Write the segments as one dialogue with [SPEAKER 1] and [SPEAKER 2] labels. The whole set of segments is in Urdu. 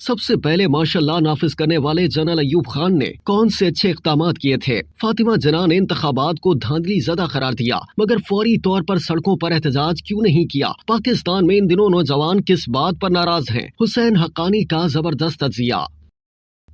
[SPEAKER 1] سب سے پہلے مارشل لا نافذ کرنے والے جنرل ایوب خان نے کون سے اچھے اقدامات کیے تھے؟ فاطمہ جناح نے انتخابات کو دھاندلی زدہ قرار دیا مگر فوری طور پر سڑکوں پر احتجاج کیوں نہیں کیا؟ پاکستان میں ان دنوں نوجوان کس بات پر ناراض ہیں؟ حسین حقانی کا زبردست تجزیہ۔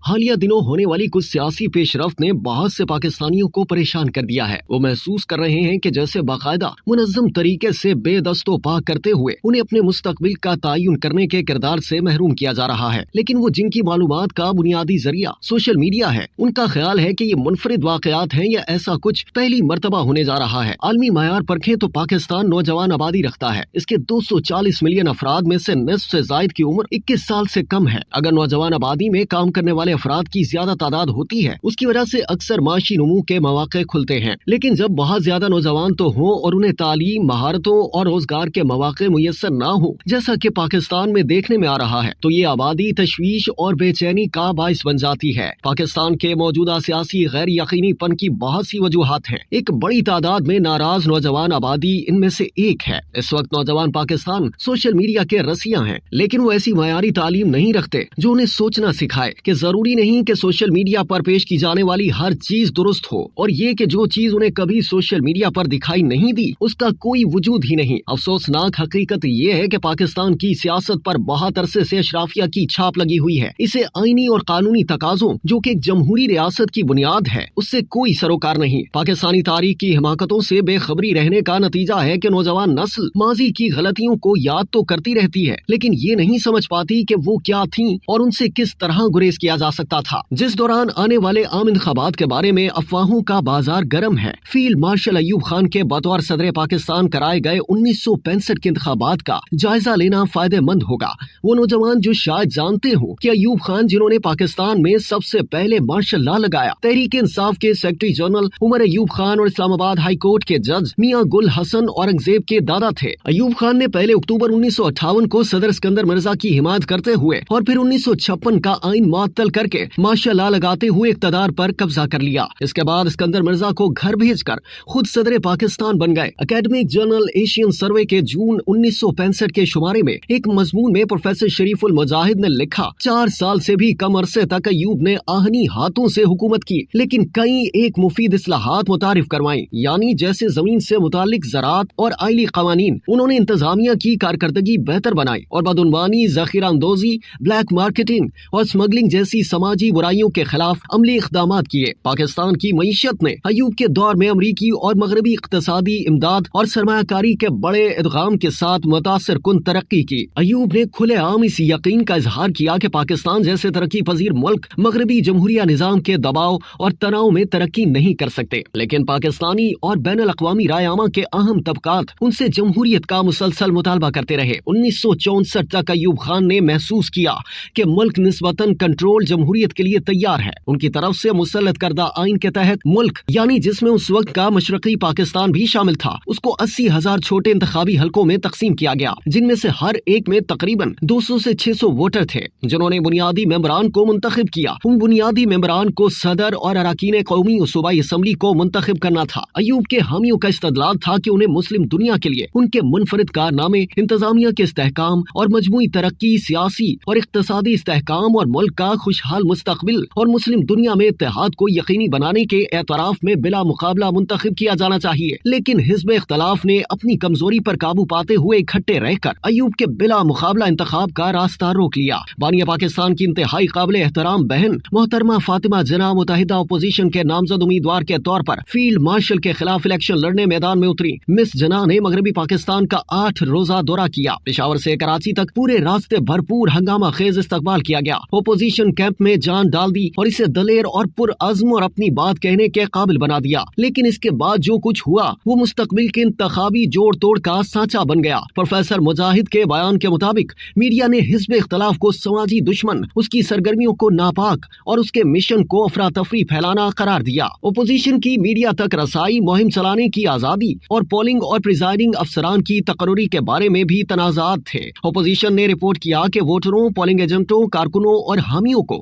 [SPEAKER 1] حالیہ دنوں ہونے والی کچھ سیاسی پیش رفت نے بہت سے پاکستانیوں کو پریشان کر دیا ہے۔ وہ محسوس کر رہے ہیں کہ جیسے باقاعدہ منظم طریقے سے بے دست و پا کرتے ہوئے انہیں اپنے مستقبل کا تعین کرنے کے کردار سے محروم کیا جا رہا ہے، لیکن وہ جن کی معلومات کا بنیادی ذریعہ سوشل میڈیا ہے، ان کا خیال ہے کہ یہ منفرد واقعات ہیں یا ایسا کچھ پہلی مرتبہ ہونے جا رہا ہے۔ عالمی معیار پرکھیں تو پاکستان نوجوان آبادی رکھتا ہے۔ اس کے 240 ملین افراد میں سے نصف سے زائد کی عمر 21 سال سے کم ہے۔ اگر نوجوان آبادی میں کام کرنے والے افراد کی زیادہ تعداد ہوتی ہے، اس کی وجہ سے اکثر معاشی نمو کے مواقع کھلتے ہیں، لیکن جب بہت زیادہ نوجوان تو ہوں اور انہیں تعلیم، مہارتوں اور روزگار کے مواقع میسر نہ ہوں جیسا کہ پاکستان میں دیکھنے میں آ رہا ہے، تو یہ آبادی تشویش اور بے چینی کا باعث بن جاتی ہے۔ پاکستان کے موجودہ سیاسی غیر یقینی پن کی بہت سی وجوہات ہیں۔ ایک بڑی تعداد میں ناراض نوجوان آبادی ان میں سے ایک ہے۔ اس وقت نوجوان پاکستان سوشل میڈیا کے رسیاں ہیں، لیکن وہ ایسی معیاری تعلیم نہیں رکھتے جو انہیں سوچنا سکھائے کہ ضروری نہیں کہ سوشل میڈیا پر پیش کی جانے والی ہر چیز درست ہو، اور یہ کہ جو چیز انہیں کبھی سوشل میڈیا پر دکھائی نہیں دی اس کا کوئی وجود ہی نہیں۔ افسوسناک حقیقت یہ ہے کہ پاکستان کی سیاست پر بہت عرصے سے اشرافیہ کی چھاپ لگی ہوئی ہے۔ اسے آئینی اور قانونی تقاضوں جو کہ ایک جمہوری ریاست کی بنیاد ہے اس سے کوئی سروکار نہیں۔ پاکستانی تاریخ کی حماقتوں سے بے خبری رہنے کا نتیجہ ہے کہ نوجوان نسل ماضی کی غلطیوں کو یاد تو کرتی رہتی ہے، لیکن یہ نہیں سمجھ پاتی کہ وہ کیا تھیں اور ان سے کس طرح گریز کیا جا سکتا تھا۔ جس دوران آنے والے عام انتخابات کے بارے میں افواہوں کا بازار گرم ہے، فیلڈ مارشل ایوب خان کے بطور صدر پاکستان کرائے گئے 1965 کے انتخابات کا جائزہ لینا فائدہ مند ہوگا۔ وہ نوجوان جو شاید جانتے ہوں کہ ایوب خان جنہوں نے پاکستان میں سب سے پہلے مارشل لا لگایا، تحریک انصاف کے سیکرٹری جنرل عمر ایوب خان اور اسلام آباد ہائی کورٹ کے جج میاں گل حسن اورنگزیب کے دادا تھے۔ ایوب خان نے پہلے اکتوبر 1958 کو صدر اسکندر مرزا کی حمایت کرتے ہوئے اور پھر 1956 کا آئین معطل کر کے مارشل لا لگاتے ہوئے اقتدار پر قبضہ کر لیا۔ اس کے بعد اسکندر مرزا کو گھر بھیج کر خود صدر پاکستان بن گئے۔ اکیڈمک جرنل ایشین سروے کے جون 1965 کے شمارے میں ایک مضمون میں پروفیسر شریف المجاہد نے لکھا، 4 سال سے بھی کم عرصے تک ایوب نے آہنی ہاتھوں سے حکومت کی، لیکن کئی ایک مفید اصلاحات متعارف کروائیں، یعنی جیسے زمین سے متعلق زراعت اور آئلی قوانین۔ انہوں نے انتظامیہ کی کارکردگی بہتر بنائی اور بدعنوانی، ذخیرہ اندوزی، بلیک مارکیٹنگ اور اسمگلنگ جیسی سماجی برائیوں کے خلاف عملی اقدامات کیے۔ پاکستان کی معیشت نے ایوب کے دور میں امریکی اور مغربی اقتصادی امداد اور سرمایہ کاری کے بڑے ادغام کے ساتھ متاثر کن ترقی کی۔ ایوب نے کھلے عام اس یقین کا اظہار کیا کہ پاکستان جیسے ترقی پذیر ملک مغربی جمہوریہ نظام کے دباؤ اور تناؤ میں ترقی نہیں کر سکتے، لیکن پاکستانی اور بین الاقوامی رائے عامہ کے اہم طبقات ان سے جمہوریت کا مسلسل مطالبہ کرتے رہے۔ 1964 تک ایوب خان نے محسوس کیا کہ ملک نسبتاً کنٹرول جمہوریت کے لیے تیار ہے۔ ان کی طرف سے مسلط کردہ آئین کے تحت ملک، یعنی جس میں اس وقت کا مشرقی پاکستان بھی شامل تھا، اس کو 80,000 چھوٹے انتخابی حلقوں میں تقسیم کیا گیا، جن میں سے ہر ایک میں تقریباً 200 سے 600 ووٹر تھے جنہوں نے بنیادی ممبران کو منتخب کیا۔ ان بنیادی ممبران کو صدر اور اراکین قومی و صوبائی اسمبلی کو منتخب کرنا تھا۔ ایوب کے حامیوں کا استدلال تھا کہ انہیں مسلم دنیا کے لیے ان کے منفرد کارنامے، انتظامیہ کے استحکام اور مجموعی ترقی، سیاسی اور اقتصادی استحکام اور ملک کا خوشحال مستقبل اور مسلم دنیا میں اتحاد کو یقینی بنانے کے اعتراف میں بلا مقابلہ منتخب کیا جانا چاہیے۔ لیکن حزب اختلاف نے اپنی کمزوری پر قابو پاتے ہوئے اکٹھے رہ کر ایوب کے بلا مقابلہ انتخاب کا راستہ روک لیا۔ بانی پاکستان کی انتہائی قابل احترام بہن محترمہ فاطمہ جناح متحدہ اپوزیشن کے نامزد امیدوار کے طور پر فیلڈ مارشل کے خلاف الیکشن لڑنے میدان میں اتری۔ مس جناح نے مغربی پاکستان کا 8 روزہ دورہ کیا۔ پشاور سے کراچی تک پورے راستے بھرپور ہنگامہ خیز استقبال کیا گیا۔ اپوزیشن کیمپ میں جان ڈال دی اور اسے دلیر اور پرعزم اور اپنی بات کہنے کے قابل بنا دیا، لیکن اس کے بعد جو کچھ ہوا وہ مستقبل کے انتخابی جوڑ توڑ کا سانچہ بن گیا۔ پروفیسر مجاہد کے بیان کے مطابق میڈیا نے حزب اختلاف کو سماجی دشمن، اس کی سرگرمیوں کو ناپاک اور اس کے مشن کو افراتفری پھیلانا قرار دیا۔ اپوزیشن کی میڈیا تک رسائی، مہم چلانے کی آزادی اور پولنگ اور پریزائڈنگ افسران کی تقرری کے بارے میں بھی تنازعات تھے۔ اپوزیشن نے رپورٹ کیا کہ ووٹروں، پولنگ ایجنٹوں، کارکنوں اور حامیوں کو